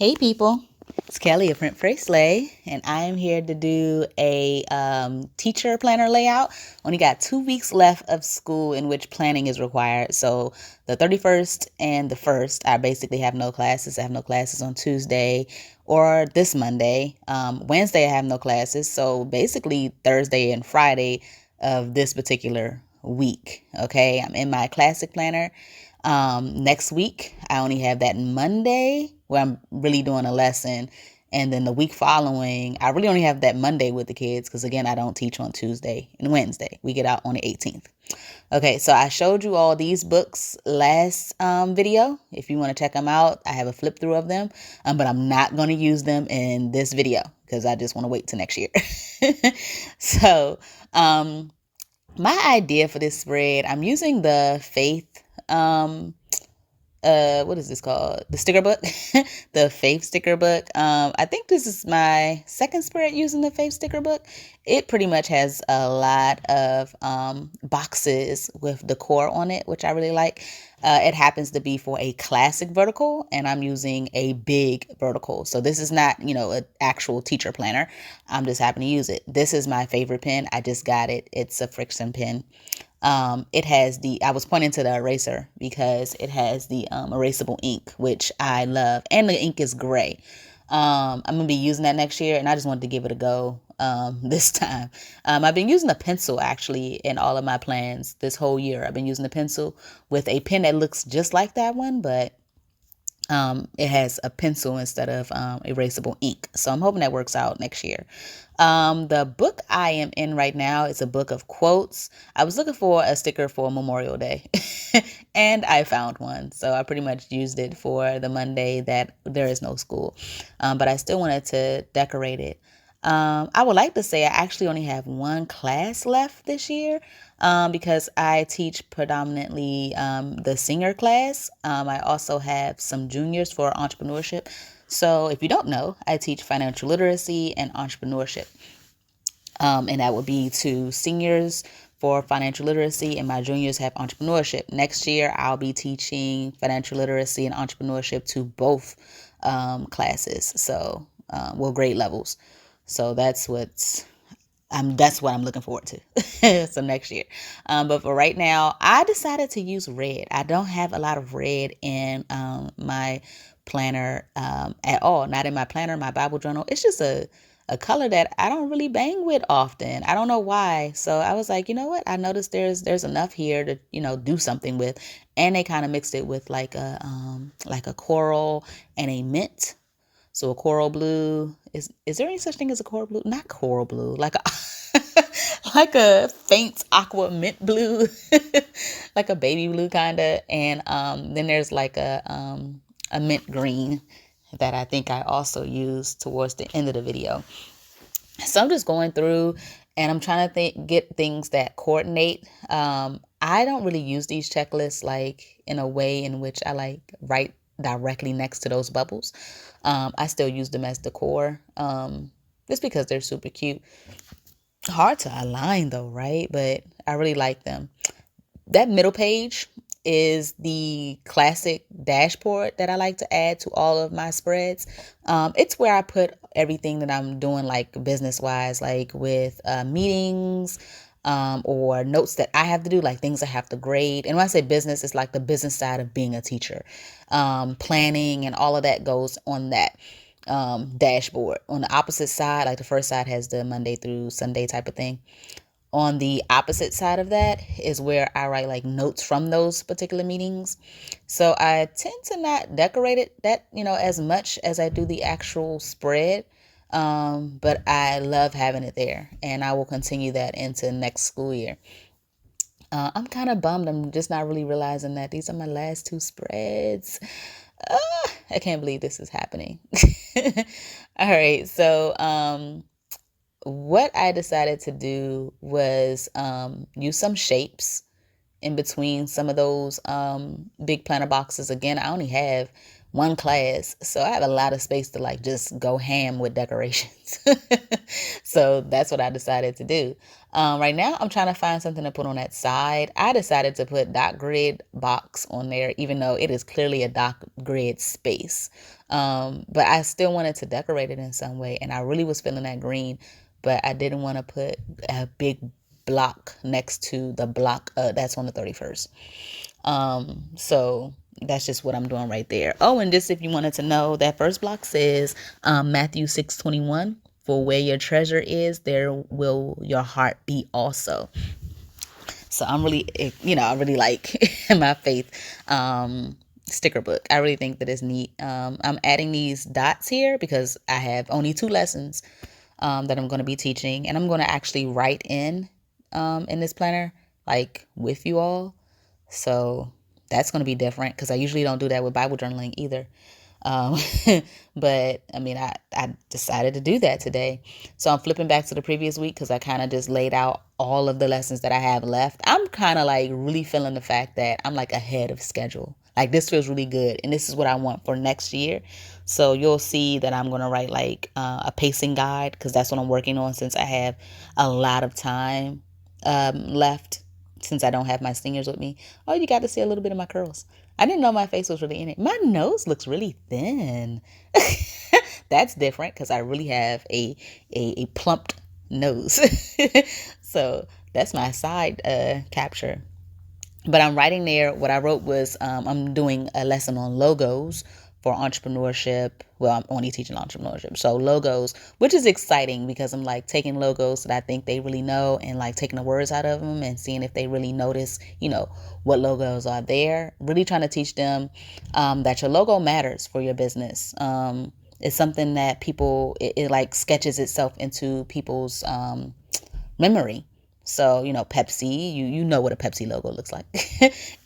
Hey people, it's Kelly of Print Free Slay, and I am here to do a teacher planner layout. Only got 2 weeks left of school in which planning is required. So the 31st and the 1st, I basically have no classes. I have no classes on Tuesday or this Monday. Wednesday, I have no classes. So basically Thursday and Friday of this particular week. Okay, I'm in my classic planner. Next week, I only have that Monday where I'm really doing a lesson. And then the week following, I really only have that Monday with the kids because, again, I don't teach on Tuesday and Wednesday. We get out on the 18th. Okay, so I showed you all these books last video. If you want to check them out, I have a flip through of them, but I'm not going to use them in this video because I just want to wait till next year. So, my idea for this spread, I'm using the Faith what is this called? The sticker book, the Faith sticker book. I think this is my second spread using the Faith sticker book. It pretty much has a lot of boxes with decor on it, which I really like. It happens to be for a classic vertical, and I'm using a big vertical. So this is not, an actual teacher planner. I'm just happen to use it. This is my favorite pen. I just got it. It's a friction pen. It has I was pointing to the eraser because it has the erasable ink, which I love. And the ink is gray. I'm going to be using that next year, and I just wanted to give it a go this time. I've been using a pencil, actually, in all of my plans this whole year. I've been using a pencil with a pen that looks just like that one, but it has a pencil instead of erasable ink. So I'm hoping that works out next year. The book I am in right now is a book of quotes. I was looking for a sticker for Memorial Day and I found one. So I pretty much used it for the Monday that there is no school. But I still wanted to decorate it. I would like to say I actually only have one class left this year because I teach predominantly the senior class. I also have some juniors for entrepreneurship. So if you don't know, I teach financial literacy and entrepreneurship. And that would be to seniors for financial literacy, and my juniors have entrepreneurship. Next year, I'll be teaching financial literacy and entrepreneurship to both classes. So, grade levels. So that's what I'm looking forward to. So next year. But for right now, I decided to use red. I don't have a lot of red in my planner at all. Not in my planner, my Bible journal. It's just a color that I don't really bang with often. I don't know why. So I was like, you know what? I noticed there's enough here to, do something with. And they kind of mixed it with like a coral and a mint. So a coral blue is there any such thing as a coral blue? Not coral blue, like a like a faint aqua mint blue, like a baby blue kind of. And then there's like a mint green that I think I also used towards the end of the video. So I'm just going through and I'm trying to get things that coordinate. I don't really use these checklists like in a way in which I like write directly next to those bubbles. I still use them as decor, just because they're super cute. Hard to align though, right? But I really like them. That middle page is the classic dashboard that I like to add to all of my spreads. It's where I put everything that I'm doing, like business wise, like with meetings, or notes that I have to do, like things I have to grade. And when I say business, it's like the business side of being a teacher. Planning and all of that goes on that dashboard. On the opposite side, like the first side has the Monday through Sunday type of thing. On the opposite side of that is where I write like notes from those particular meetings. So I tend to not decorate it that, as much as I do the actual spread. But I love having it there, and I will continue that into next school year. I'm kind of bummed. I'm just not really realizing that these are my last two spreads. I can't believe this is happening. All right. So, what I decided to do was use some shapes in between some of those big planner boxes. Again, I only have one class. So I have a lot of space to like just go ham with decorations. So that's what I decided to do. Right now, I'm trying to find something to put on that side. I decided to put dot grid box on there, even though it is clearly a dot grid space. But I still wanted to decorate it in some way. And I really was feeling that green, but I didn't want to put a big block next to the block that's on the 31st. So that's just what I'm doing right there. Oh, and just if you wanted to know, that first block says Matthew 6:21. For where your treasure is, there will your heart be also. So I'm really, I really like my faith sticker book. I really think that it's neat. I'm adding these dots here because I have only 2 lessons that I'm going to be teaching, and I'm going to actually write in this planner, like with you all. So that's going to be different because I usually don't do that with Bible journaling either. Um, but I mean, I decided to do that today. So I'm flipping back to the previous week because I kind of just laid out all of the lessons that I have left. I'm kind of like really feeling the fact that I'm like ahead of schedule. Like this feels really good. And this is what I want for next year. So you'll see that I'm going to write like a pacing guide because that's what I'm working on since I have a lot of time left since I don't have my stingers with me. Oh, you got to see a little bit of my curls. I didn't know my face was really in it. My nose looks really thin. That's different because I really have a plumped nose. So that's my side capture. But I'm writing there. What I wrote was I'm doing a lesson on logos for entrepreneurship. Well, I'm only teaching entrepreneurship. So logos, which is exciting because I'm like taking logos that I think they really know and like taking the words out of them and seeing if they really notice, what logos are there. Really trying to teach them that your logo matters for your business. It's something that people, it like sketches itself into people's memory. So, Pepsi, you know what a Pepsi logo looks like.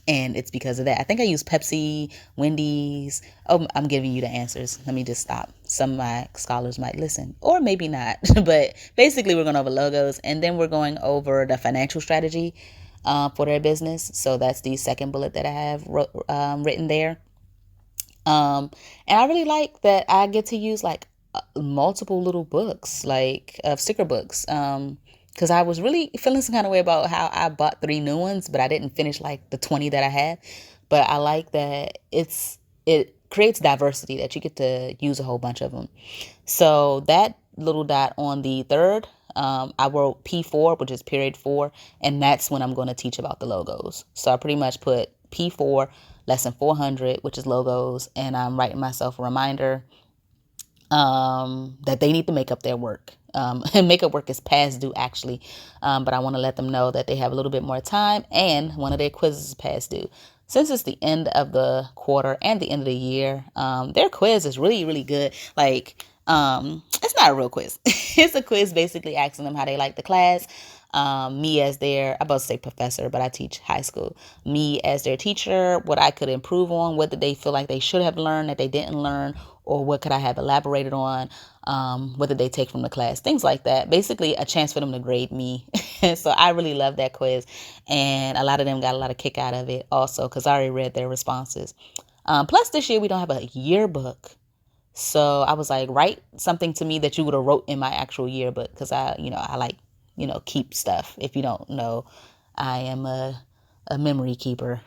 And it's because of that. I think I use Pepsi, Wendy's. Oh, I'm giving you the answers. Let me just stop. Some of my scholars might listen, or maybe not. But basically, we're going over logos, and then we're going over the financial strategy for their business. So that's the second bullet that I have written there. And I really like that I get to use like multiple little books, like sticker books. Because I was really feeling some kind of way about how I bought 3 new ones, but I didn't finish like the 20 that I had. But I like that it creates diversity that you get to use a whole bunch of them. So that little dot on the third, I wrote P4, which is period 4, and that's when I'm going to teach about the logos. So I pretty much put P4, lesson 400, which is logos, and I'm writing myself a reminder that they need to make up their work. And makeup work is past due actually. But I want to let them know that they have a little bit more time and one of their quizzes is past due. Since it's the end of the quarter and the end of the year, their quiz is really, really good. Like, it's not a real quiz. It's a quiz basically asking them how they like the class. Me as their, I'm about to say professor, but I teach high school. Me as their teacher, what I could improve on, what did they feel like they should have learned that they didn't learn, or what could I have elaborated on, what did they take from the class, things like that. Basically a chance for them to grade me. So I really love that quiz, and a lot of them got a lot of kick out of it also because I already read their responses. Plus this year we don't have a yearbook. So I was like, write something to me that you would have wrote in my actual yearbook because I like, keep stuff. If you don't know, I am a memory keeper.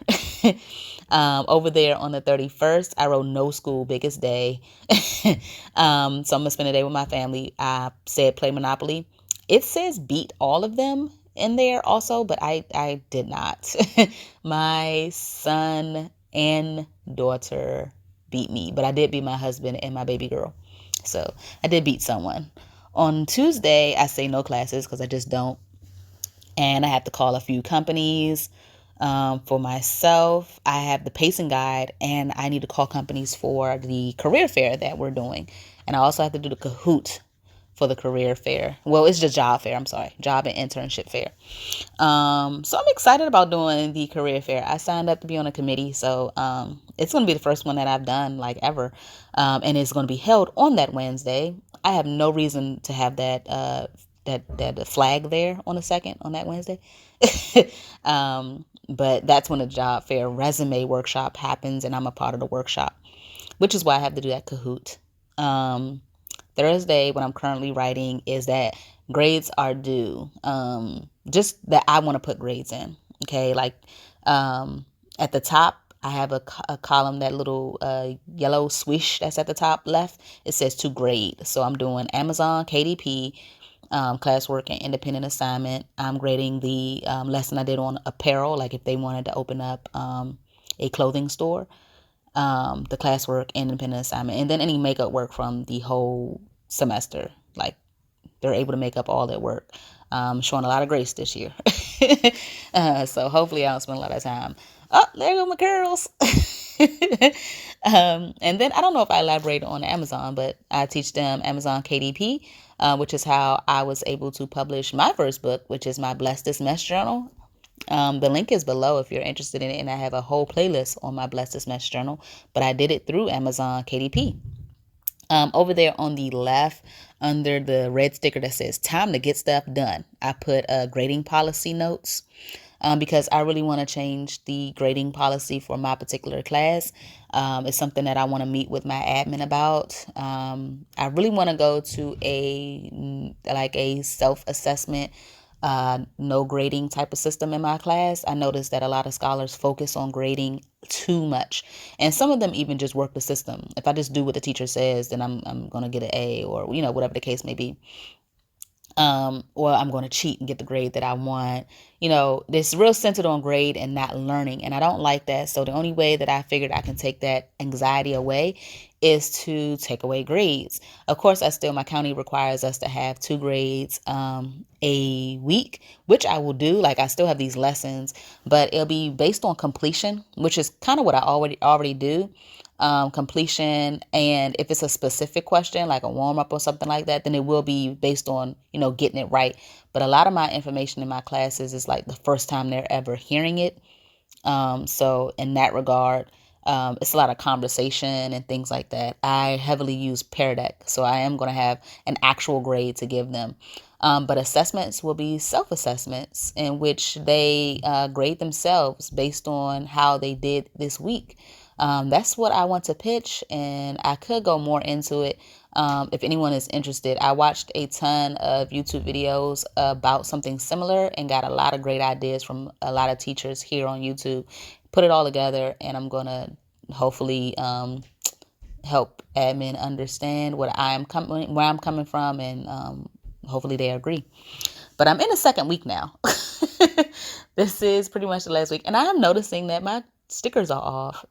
Over there on the 31st, I wrote no school, biggest day. So I'm gonna spend a day with my family. I said play Monopoly. It says beat all of them in there also, but I did not. My son and daughter beat me, but I did beat my husband and my baby girl. So I did beat someone. On Tuesday, I say no classes because I just don't. And I have to call a few companies for myself. I have the pacing guide, and I need to call companies for the career fair that we're doing. And I also have to do the Kahoot for the career fair. Well, it's just job fair. I'm sorry. Job and internship fair. So I'm excited about doing the career fair. I signed up to be on a committee. So it's going to be the first one that I've done like ever. And it's going to be held on that Wednesday. I have no reason to have that that flag there on that Wednesday. But that's when the job fair resume workshop happens, and I'm a part of the workshop. which is why I have to do that Kahoot. Um, Thursday, what I'm currently writing is that grades are due. Just that I want to put grades in. Okay, like at the top, I have a column, that little yellow swish that's at the top left. It says to grade. So I'm doing Amazon, KDP, classwork, and independent assignment. I'm grading the lesson I did on apparel, like if they wanted to open up a clothing store, the classwork, independent assignment, and then any makeup work from the whole semester. Like they're able to make up all their work. Showing a lot of grace this year. So hopefully I don't spend a lot of time. Oh, there go my curls. And then I don't know if I elaborated on Amazon, but I teach them Amazon KDP, which is how I was able to publish my first book, which is my Bless This Mess journal. The link is below if you're interested in it, and I have a whole playlist on my Bless This Mess journal, but I did it through Amazon KDP. Over there on the left, under the red sticker that says time to get stuff done, I put grading policy notes, because I really want to change the grading policy for my particular class. It's something that I want to meet with my admin about. I really want to go to a self-assessment, no grading type of system in my class. I noticed that a lot of scholars focus on grading too much, and some of them even just work the system. If I just do what the teacher says, then I'm gonna get an A, or whatever the case may be. Or I'm going to cheat and get the grade that I want. This real centered on grade and not learning. And I don't like that. So the only way that I figured I can take that anxiety away is to take away grades. Of course, my county requires us to have 2 grades a week, which I will do. Like I still have these lessons, but it'll be based on completion, which is kind of what I already do. Completion, and if it's a specific question like a warm-up or something like that, then it will be based on getting it right. But a lot of my information in my classes is like the first time they're ever hearing it. So in that regard, it's a lot of conversation and things like that. I heavily use Pear Deck, so I am going to have an actual grade to give them. But assessments will be self-assessments in which they grade themselves based on how they did this week. That's what I want to pitch, and I could go more into it if anyone is interested. I watched a ton of YouTube videos about something similar and got a lot of great ideas from a lot of teachers here on YouTube. Put it all together, and I'm going to hopefully help admin understand where I'm coming from, and hopefully they agree. But I'm in the second week now. This is pretty much the last week, and I am noticing that my stickers are off.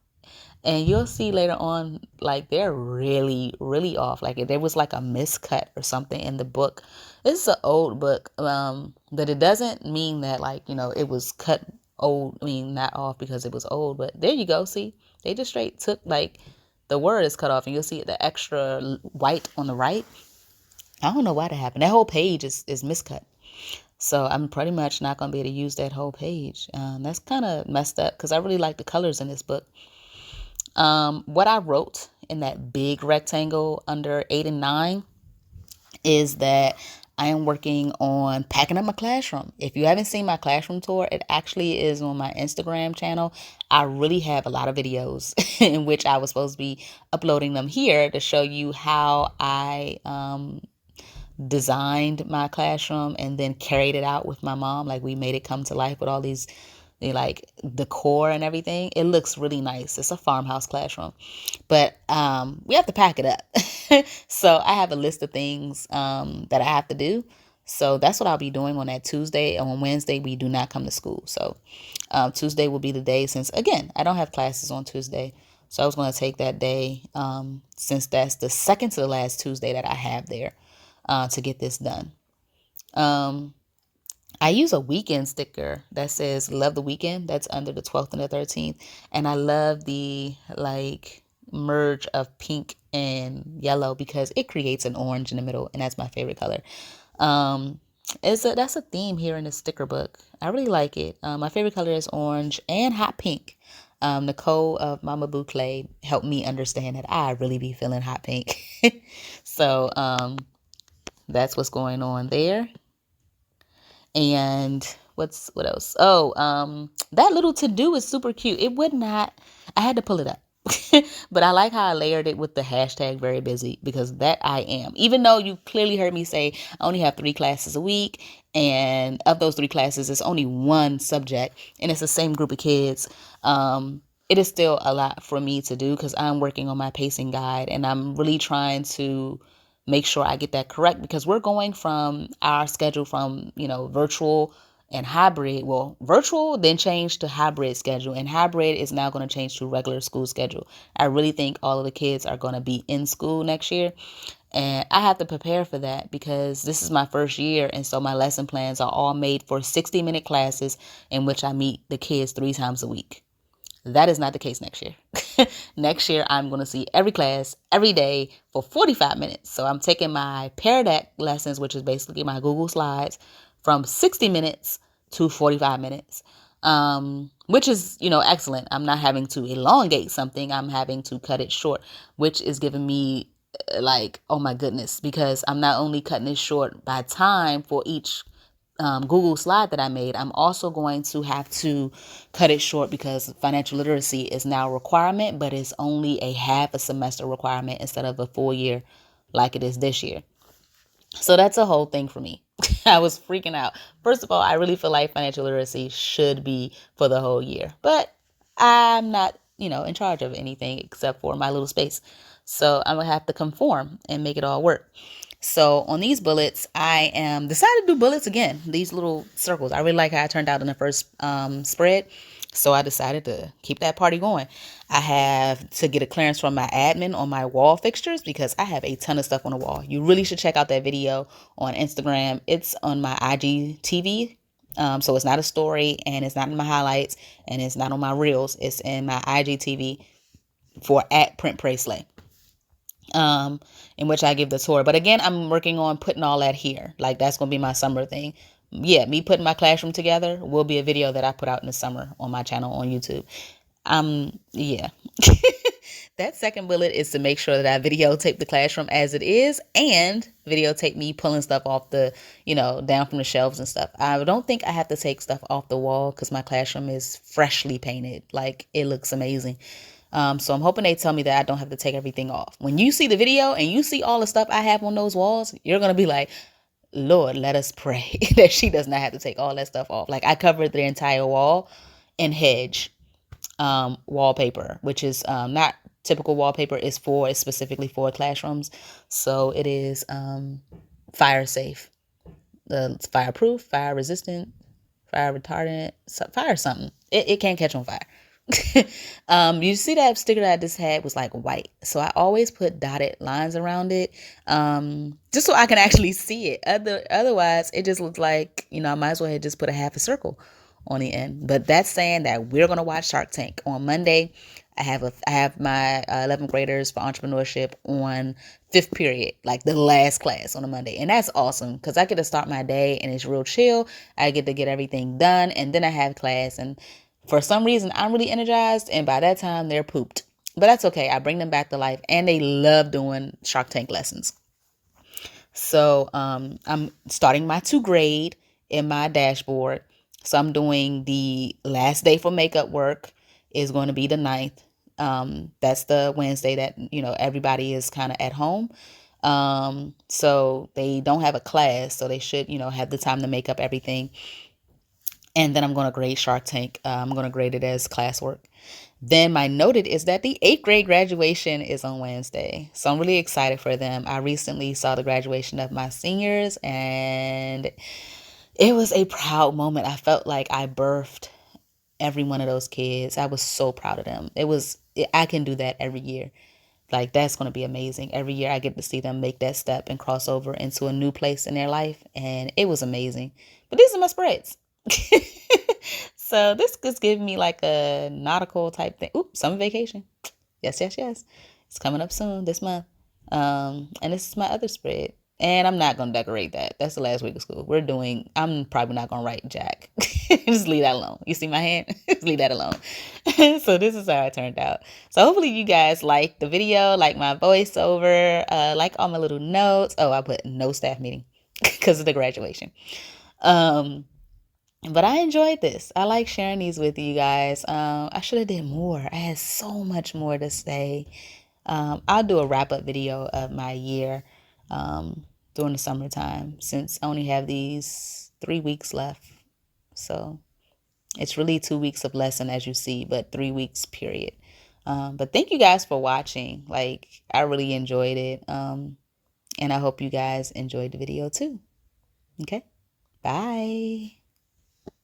And you'll see later on, like they're really, really off. Like if there was like a miscut or something in the book. This is an old book, but it doesn't mean that it was cut old. I mean, not off because it was old, but there you go. See, they just straight took the word is cut off, and you'll see the extra white on the right. I don't know why that happened. That whole page is miscut. So I'm pretty much not going to be able to use that whole page. That's kind of messed up because I really like the colors in this book. What I wrote in that big rectangle under 8 and 9 is that I am working on packing up my classroom. If you haven't seen my classroom tour, it actually is on my Instagram channel. I really have a lot of videos in which I was supposed to be uploading them here to show you how I designed my classroom and then carried it out with my mom. Like we made it come to life with all these decor and everything. It looks really nice. It's a farmhouse classroom, but we have to pack it up. So I have a list of things that I have to do. So that's what I'll be doing on that Tuesday. On Wednesday, we do not come to school. So Tuesday will be the day, since again, I don't have classes on Tuesday. So I was going to take that day, since that's the second to the last Tuesday that I have there, to get this done. I use a weekend sticker that says love the weekend. That's under the 12th and the 13th. And I love the merge of pink and yellow because it creates an orange in the middle. And that's my favorite color. That's a theme here in the sticker book. I really like it. My favorite color is orange and hot pink. Nicole of Mama Boucle helped me understand that I really be feeling hot pink. So that's what's going on there. And what else? Oh, that little to-do is super cute. It would not, I had to pull it up But I like how I layered it with the hashtag very busy, because that I am. Even though you clearly heard me say I only have 3 classes a week, and of those 3 classes, it's only one subject, and it's the same group of kids. It is still a lot for me to do because I'm working on my pacing guide, and I'm really trying to make sure I get that correct, because we're going from our schedule from, virtual and hybrid. Well, virtual then changed to hybrid schedule, and hybrid is now going to change to regular school schedule. I really think all of the kids are going to be in school next year, and I have to prepare for that because this is my first year, and so my lesson plans are all made for 60-minute classes in which I meet the kids 3 times a week. That is not the case next year. Next year, I'm going to see every class every day for 45 minutes. So I'm taking my Pear Deck lessons, which is basically my Google Slides, from 60 minutes to 45 minutes, which is, excellent. I'm not having to elongate something. I'm having to cut it short, which is giving me like, oh my goodness, because I'm not only cutting it short by time for each Google slide that I made, I'm also going to have to cut it short because financial literacy is now a requirement, but it's only a half a semester requirement instead of a full year like it is this year. So that's a whole thing for me. I was freaking out. First of all, I really feel like financial literacy should be for the whole year, but I'm not, in charge of anything except for my little space. So I'm going to have to conform and make it all work. So on these bullets, I am decided to do bullets again. These little circles. I really like how I turned out in the first spread. So I decided to keep that party going. I have to get a clearance from my admin on my wall fixtures because I have a ton of stuff on the wall. You really should check out that video on Instagram. It's on my IGTV. So it's not a story, and it's not in my highlights, and it's not on my reels. It's in my IGTV for @PrintPraySlay. In which I give the tour. But again, I'm working on putting all that here. Like, that's going to be my summer thing. Yeah, me putting my classroom together will be a video that I put out in the summer on my channel on YouTube. Yeah. That second bullet is to make sure that I videotape the classroom as it is and videotape me pulling stuff off the, down from the shelves and stuff. I don't think I have to take stuff off the wall because my classroom is freshly painted. Like, it looks amazing. So I'm hoping they tell me that I don't have to take everything off. When you see the video and you see all the stuff I have on those walls, you're going to be like, Lord, let us pray that she does not have to take all that stuff off. Like, I covered the entire wall in hedge wallpaper, which is not typical wallpaper. It's specifically for classrooms. So it is fire safe, fireproof, fire resistant, fire retardant, fire something. It can't catch on fire. You see that sticker that I just had was like white, so I always put dotted lines around it, just so I can actually see it. Otherwise, it just looks like, I might as well have just put a half a circle on the end. But that's saying that we're gonna watch Shark Tank on Monday. I have my 11th graders for entrepreneurship on 5th period, like the last class on a Monday, and that's awesome because I get to start my day and it's real chill. I get to get everything done, and then I have class, and for some reason, I'm really energized, and by that time, they're pooped. But that's okay. I bring them back to life, and they love doing Shark Tank lessons. So I'm starting my 2 grade in my dashboard. So I'm doing the last day for makeup work is going to be the 9th. That's the Wednesday that, everybody is kind of at home. So they don't have a class, so they should, have the time to make up everything. And then I'm going to grade Shark Tank. I'm going to grade it as classwork. Then my noted is that the 8th grade graduation is on Wednesday. So I'm really excited for them. I recently saw the graduation of my seniors, and it was a proud moment. I felt like I birthed every one of those kids. I was so proud of them. I can do that every year. Like, that's going to be amazing. Every year I get to see them make that step and cross over into a new place in their life. And it was amazing. But these are my spreads. So this just giving me like a nautical type thing. Oops, summer vacation. Yes, yes, yes. It's coming up soon this month. And this is my other spread. And I'm not going to decorate that. That's the last week of school. I'm probably not going to write Jack. Just leave that alone. You see my hand? Just leave that alone. So this is how it turned out. So hopefully you guys like the video, like my voiceover, like all my little notes. Oh, I put no staff meeting because of the graduation. But I enjoyed this. I like sharing these with you guys. I should have did more. I had so much more to say. I'll do a wrap up video of my year during the summertime, since I only have these 3 weeks left. So it's really 2 weeks of lesson, as you see, but 3 weeks period. But thank you guys for watching. Like, I really enjoyed it. And I hope you guys enjoyed the video too. Okay, bye.